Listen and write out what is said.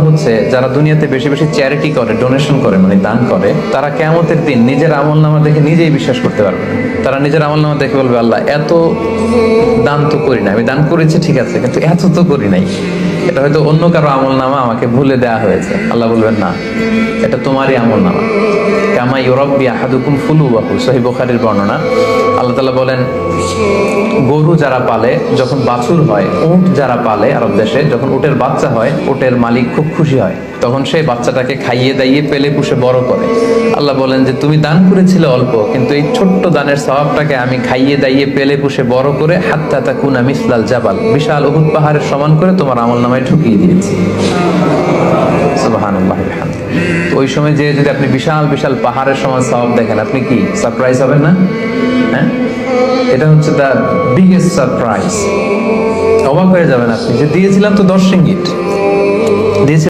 হচ্ছে যারা দুনিয়াতে বেশি বেশি চ্যারিটি করে, ডোনেশন করে, মানে দান করে, তারা কিয়ামতের দিন নিজের আমলনামা দেখে নিজেই বিশ্বাস করতে পারবে না। তারা নিজের আমলনামা দেখে বলবে, আল্লাহ এত দান তো করি না, আমি দান করেছি ঠিক আছে, কিন্তু এত তো করি নাই, এটা হয়তো অন্য কারো আমলনামা, আমাকে ভুলে দেয়া হয়েছে। আল্লাহ বলবেন না, এটা তোমারই আমলনামা। কামা ইউরাব্বি আহাদুকুম ফুলুয়াহু, সহিহ বুখারীর বর্ণনা। আল্লাহ তাআলা বলেন, গরু যারা পালে যখন বাছুর হয়, উট যারা পালে আরব দেশে যখন উটের বাচ্চা হয়, উটের মালিক খুব খুশি হয়, তখন সেই বাচ্চাটাকে খাইয়ে দাইয়ে পেলে পুষে বড় করে। আল্লাহ বলেন যে তুমি দান করেছিলে অল্প, কিন্তু এই ছোট্ট দানের সওয়াবটাকে আমি খাইয়ে দাইয়ে পেলে পুষে বড় করে হাত্তা তাকুনা মিসলাল জাবাল, বিশাল উহুদ পাহাড়ের সমান করে তোমার আমলনামায় ঢুকিয়ে দিয়েছি। সুবহানাল্লাহ বিহামদিহি। ওই সময় যে যদি আপনি বিশাল বিশাল পাহাড়ের সমান সওয়াব দেখেন, আপনি কি সারপ্রাইজ হবেন না? হ্যাঁ, এটা হচ্ছে দ্য বিগেস্ট সারপ্রাইজ। অবাক হয়ে যাবেন আপনি যে দিয়েছিলাম তো 10 রিঙ্গিট দিয়েছিলাম।